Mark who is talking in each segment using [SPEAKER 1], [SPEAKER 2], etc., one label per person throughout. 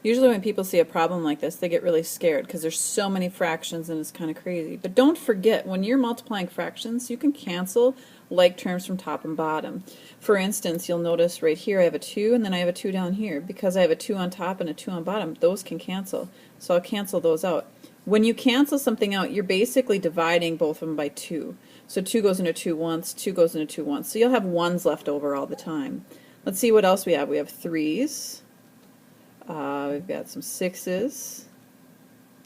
[SPEAKER 1] Usually when people see a problem like this, they get really scared because there's so many fractions and it's kind of crazy. But don't forget, when you're multiplying fractions, you can cancel like terms from top and bottom. For instance, you'll notice right here I have a 2 and then I have a 2 down here. Because I have a 2 on top and a 2 on bottom, those can cancel. So I'll cancel those out. When you cancel something out, you're basically dividing both of them by 2. So 2 goes into 2 once, 2 goes into 2 once. So you'll have 1s left over all the time. Let's see what else we have. We have 3s. We've got some 6s,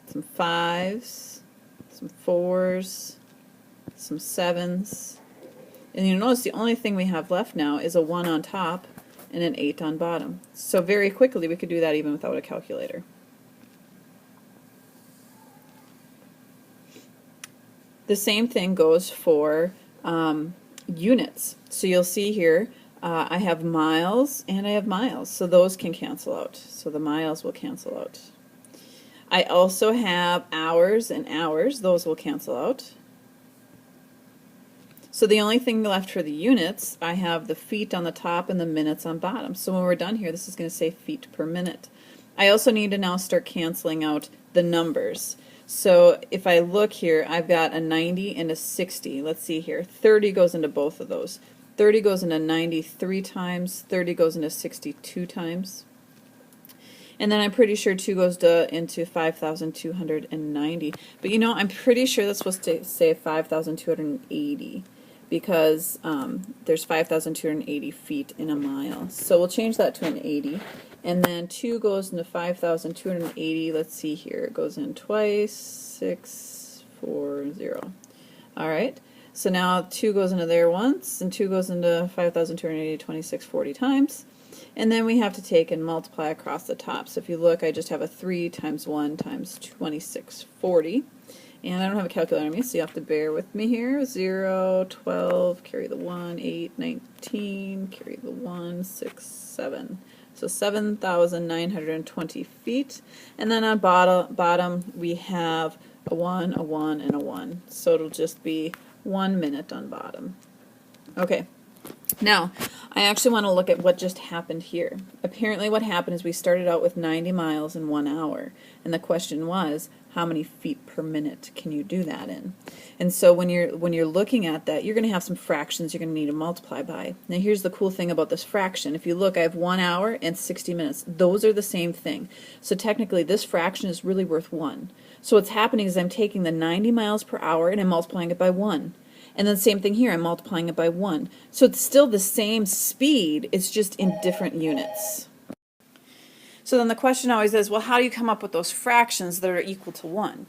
[SPEAKER 1] some 5s, some 4s, some 7s. And you'll notice the only thing we have left now is a 1 on top and an 8 on bottom. So very quickly we could do that even without a calculator. The same thing goes for units. So you'll see here I have miles and I have miles, so those can cancel out. So the miles will cancel out. I also have hours and hours, those will cancel out. So the only thing left for the units, I have the feet on the top and the minutes on bottom. So when we're done here, this is going to say feet per minute. I also need to now start canceling out the numbers. So if I look here, I've got a 90 and a 60. Let's see here. 30 goes into both of those. 30 goes into 90 3 times. 30 goes into 62 times. And then I'm pretty sure 2 goes into 5,290. But you know, I'm pretty sure that's supposed to say 5,280 because there's 5,280 feet in a mile. So we'll change that to an 80. And then 2 goes into 5,280. Let's see here. It goes in twice. 6, 4, 0. All right. So now 2 goes into there once, and 2 goes into 5,280 26, 40 times. And then we have to take and multiply across the top. So if you look, I just have a 3 times 1 times 26, 40. And I don't have a calculator on me, so you have to bear with me here. 0, 12, carry the 1, 8, 19, carry the 1, 6, 7. So 7,920 feet. And then on bottom we have a 1, a 1, and a 1. So it'll just be 1 minute on bottom. Okay. Now, I actually want to look at what just happened here. Apparently what happened is we started out with 90 miles in 1 hour. And the question was, how many feet per minute can you do that in? And so when you're looking at that, you're going to have some fractions you're going to need to multiply by. Now here's the cool thing about this fraction. If you look, I have 1 hour and 60 minutes. Those are the same thing. So technically this fraction is really worth 1. So what's happening is I'm taking the 90 miles per hour and I'm multiplying it by 1. And then same thing here, I'm multiplying it by 1. So it's still the same speed, it's just in different units. So then the question always is, well, how do you come up with those fractions that are equal to 1?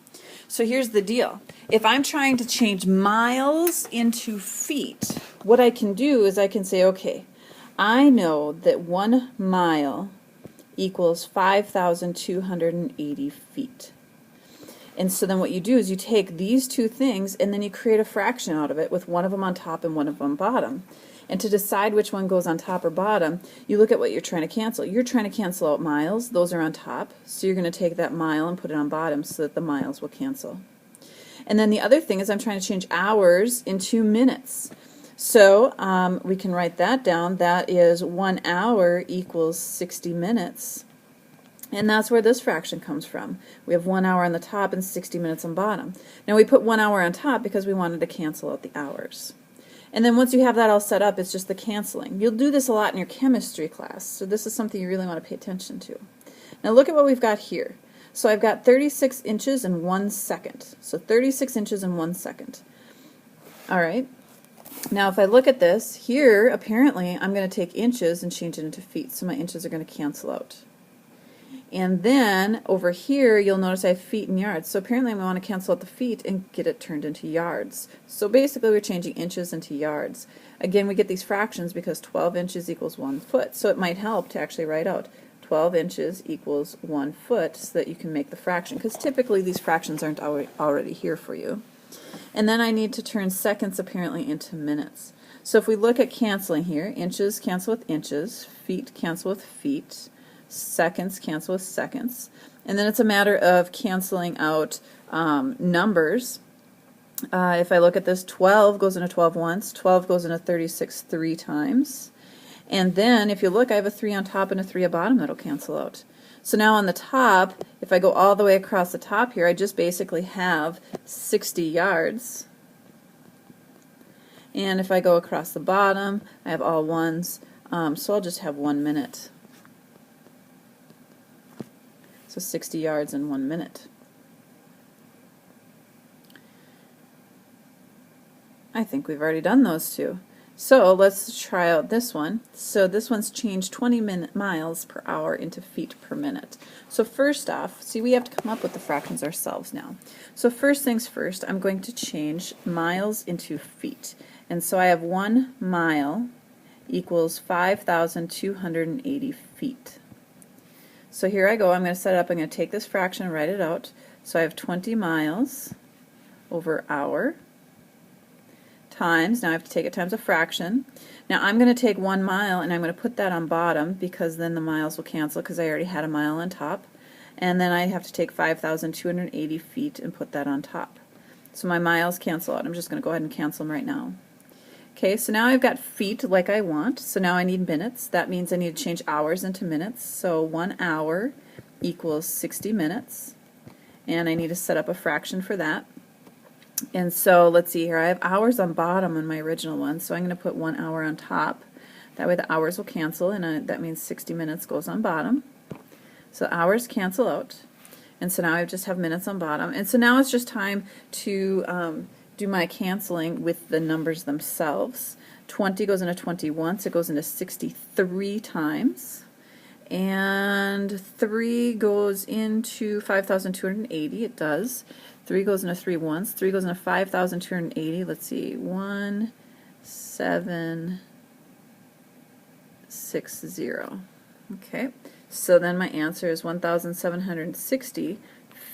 [SPEAKER 1] So here's the deal. If I'm trying to change miles into feet, what I can do is I can say, okay, I know that 1 mile equals 5,280 feet. And so then what you do is you take these two things and then you create a fraction out of it with one of them on top and one of them bottom. And to decide which one goes on top or bottom, you look at what you're trying to cancel. You're trying to cancel out miles. Those are on top. So you're going to take that mile and put it on bottom so that the miles will cancel. And then the other thing is I'm trying to change hours into minutes. So we can write that down. That is 1 hour equals 60 minutes. And that's where this fraction comes from. We have 1 hour on the top and 60 minutes on bottom. Now we put 1 hour on top because we wanted to cancel out the hours. And then once you have that all set up, it's just the canceling. You'll do this a lot in your chemistry class, so this is something you really want to pay attention to. Now look at what we've got here. So I've got 36 inches in 1 second. So 36 inches in 1 second. All right. Now if I look at this, here apparently I'm going to take inches and change it into feet, so my inches are going to cancel out. And then over here you'll notice I have feet and yards. So apparently I want to cancel out the feet and get it turned into yards. So basically we're changing inches into yards. Again, we get these fractions because 12 inches equals 1 foot. So it might help to actually write out 12 inches equals 1 foot so that you can make the fraction, because typically these fractions aren't already here for you. And then I need to turn seconds apparently into minutes. So if we look at canceling here, inches cancel with inches, feet cancel with feet, seconds cancel with seconds, and then it's a matter of canceling out numbers. If I look at this, 12 goes into 12 once, 12 goes into 36 3 times, And then if you look, I have a 3 on top and a 3 at bottom that'll cancel out. So now on the top, if I go all the way across the top here, I just basically have 60 yards. And if I go across the bottom, I have all ones, so I'll just have 1 minute. So 60 yards in 1 minute. I think we've already done those two. So let's try out this one. So this one's changed 20 miles per hour into feet per minute. So first off, see, we have to come up with the fractions ourselves now. So first things first, I'm going to change miles into feet. And so I have 1 mile equals 5,280 feet. So here I go. I'm going to set it up. I'm going to take this fraction and write it out. So I have 20 miles over hour times, now I have to take it times a fraction. Now I'm going to take 1 mile and I'm going to put that on bottom because then the miles will cancel because I already had a mile on top. And then I have to take 5,280 feet and put that on top. So my miles cancel out. I'm just going to go ahead and cancel them right now. Okay, so now I've got feet like I want. So now I need minutes. That means I need to change hours into minutes. So 1 hour equals 60 minutes. And I need to set up a fraction for that. And so let's see here, I have hours on bottom on my original one, so I'm going to put 1 hour on top. That way the hours will cancel, and that means 60 minutes goes on bottom. So hours cancel out. And so now I just have minutes on bottom. And so now it's just time to do my canceling with the numbers themselves. 20 goes into 20 once, it goes into 63 times. And 3 goes into 5,280, it does. 3 goes into 3 once, 3 goes into 5,280, let's see, 1, 7, 6, 0. Okay, so then my answer is 1,760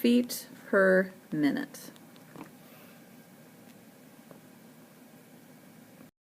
[SPEAKER 1] feet per minute.